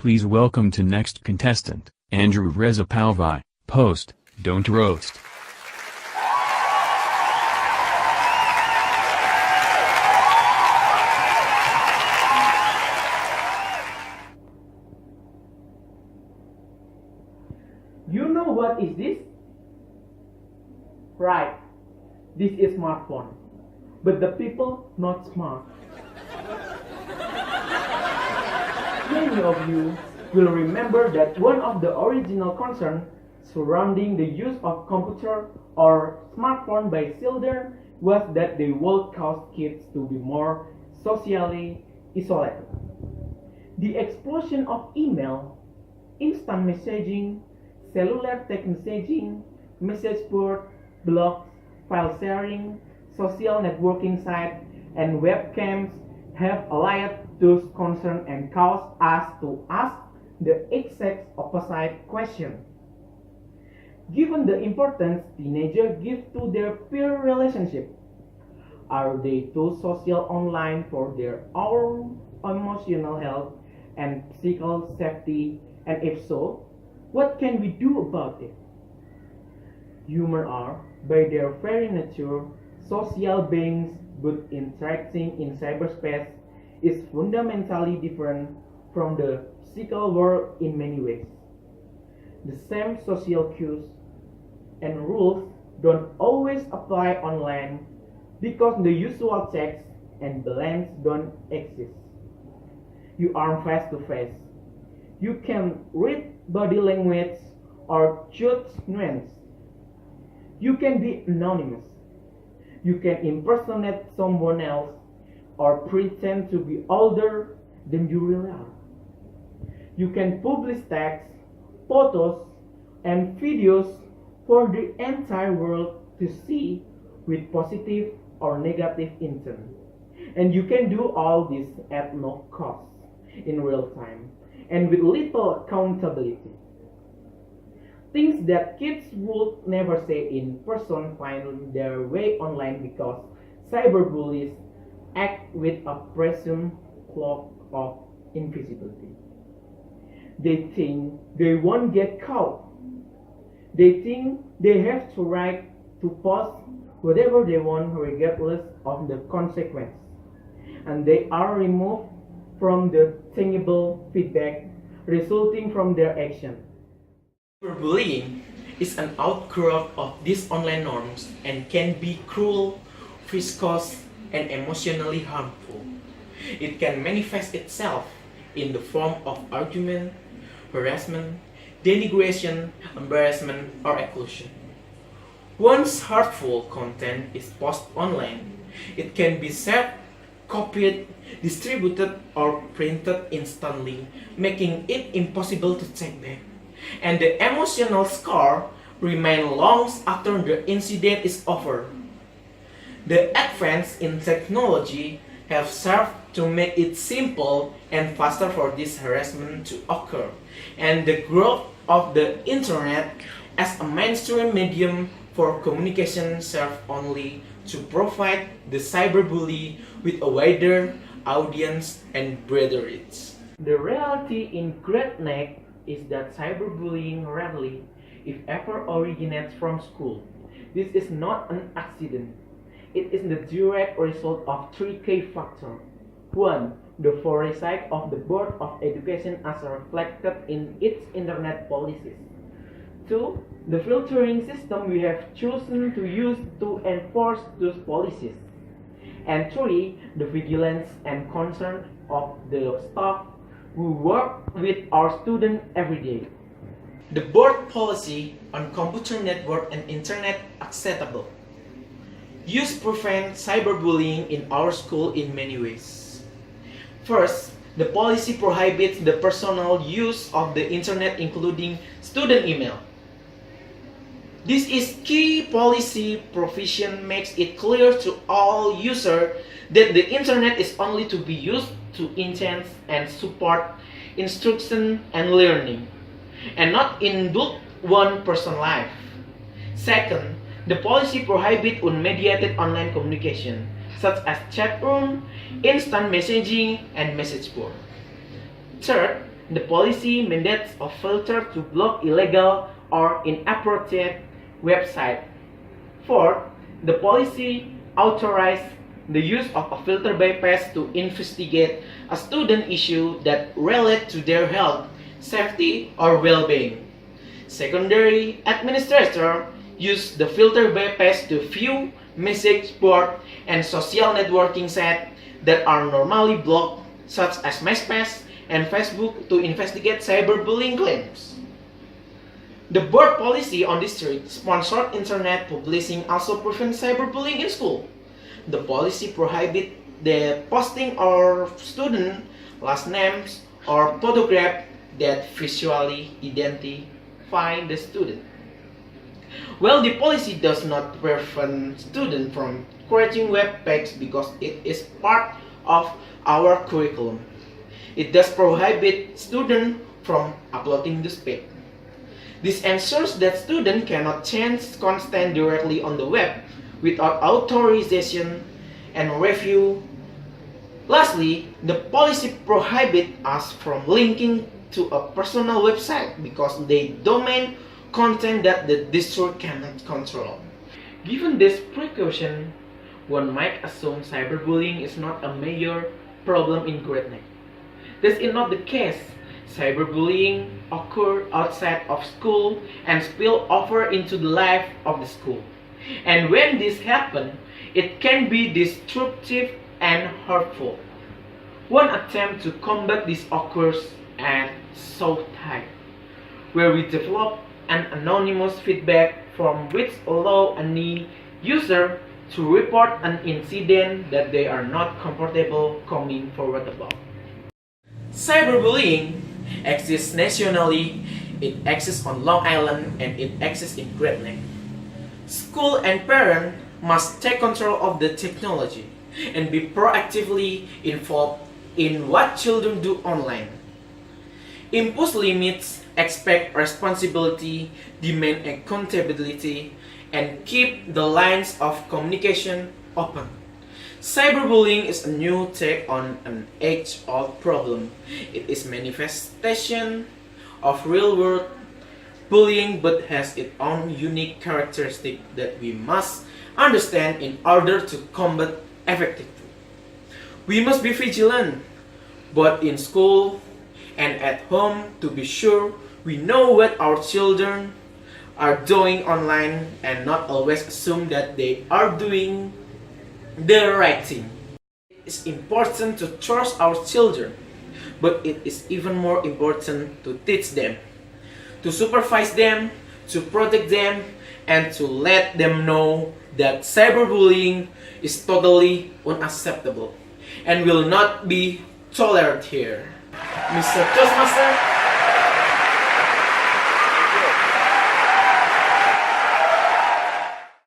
Please welcome to next contestant, Andrew Reza Palvi, Post, Don't Roast. You know what is this? Right, this is smartphone, but the people not smart. Many of you will remember that one of the original concerns surrounding the use of computer or smartphone by children was that they would cause kids to be more socially isolated. The explosion of email, instant messaging, cellular text messaging, message board, blogs, file sharing, social networking sites, and webcams have allayed those concerns and caused us to ask the exact opposite question. Given the importance teenagers give to their peer relationship, are they too social online for their own emotional health and physical safety, and if so, what can we do about it? Humans are, by their very nature, social beings, but interacting in cyberspace is fundamentally different from the physical world in many ways. The same social cues and rules don't always apply online because the usual checks and balance don't exist. You are face to face. You can read body language or judge nuance. You can be anonymous. You can impersonate someone else or pretend to be older than you really are. You can publish texts, photos, and videos for the entire world to see with positive or negative intent. And you can do all this at no cost in real time and with little accountability. Things that kids would never say in person find their way online because cyberbullies act with a presumed cloak of invisibility. They think they won't get caught. They think they have the right to post whatever they want regardless of the consequence. And they are removed from the tangible feedback resulting from their action. Cyberbullying is an outgrowth of these online norms and can be cruel, viscous, and emotionally harmful. It can manifest itself in the form of argument, harassment, denigration, embarrassment, or exclusion. Once hurtful content is posted online, it can be shared, copied, distributed, or printed instantly, making it impossible to take back. And the emotional scar remains long after the incident is over. The advance in technology have served to make it simple and faster for this harassment to occur, and the growth of the internet as a mainstream medium for communication serves only to provide the cyberbully with a wider audience and broader reach. The reality in Great Neck is that cyberbullying rarely, if ever, originates from school. This is not an accident. It is the direct result of three key factors. 1. The foresight of the Board of Education as reflected in its internet policies. 2. The filtering system we have chosen to use to enforce those policies. And 3. The vigilance and concern of the staff who work with our students every day. The board policy on computer network and internet acceptable. Use prevent cyberbullying in our school in many ways. First, the policy prohibits the personal use of the internet including student email. This is key policy provision makes it clear to all users that the internet is only to be used to enhance and support instruction and learning, and not indulge one person's life. Second, the policy prohibits unmediated online communication, such as chat room, instant messaging, and message board. Third, the policy mandates a filter to block illegal or inappropriate websites. Fourth, the policy authorizes the use of a filter bypass to investigate a student issue that relate to their health, safety, or well-being. Secondary administrator use the filter bypass to view message board and social networking sites that are normally blocked, such as MySpace and Facebook, to investigate cyberbullying claims. The board policy on district sponsored internet publishing also prevents cyberbullying in school. The policy prohibits the posting of student last names or photographs that visually identify the student. Well, the policy does not prevent students from creating web pages because it is part of our curriculum. It does prohibit students from uploading the page. This ensures that students cannot change content directly on the web without authorization and review. Lastly, the policy prohibits us from linking to a personal website because they domain content that the district cannot control. Given this precaution, one might assume cyberbullying is not a major problem in grade 9. This is not the case. Cyberbullying occurs outside of school and spill over into the life of the school. And when this happens, it can be destructive and hurtful. One attempt to combat this occurs at South High, where we develop an anonymous feedback form which allows any user to report an incident that they are not comfortable coming forward about. Cyberbullying exists nationally, it exists on Long Island, and it exists in grade 9. School and parents must take control of the technology and be proactively involved in what children do online. Impose limits, expect responsibility, demand accountability, and keep the lines of communication open. Cyberbullying is a new take on an age-old problem. It is manifestation of real-world bullying but has its own unique characteristic that we must understand in order to combat effectively. We must be vigilant, both in school and at home, to be sure we know what our children are doing online and not always assume that they are doing the right thing. It is important to trust our children, but it is even more important to teach them, to supervise them, to protect them, and to let them know that cyberbullying is totally unacceptable and will not be tolerated here. Mr. Toastmaster,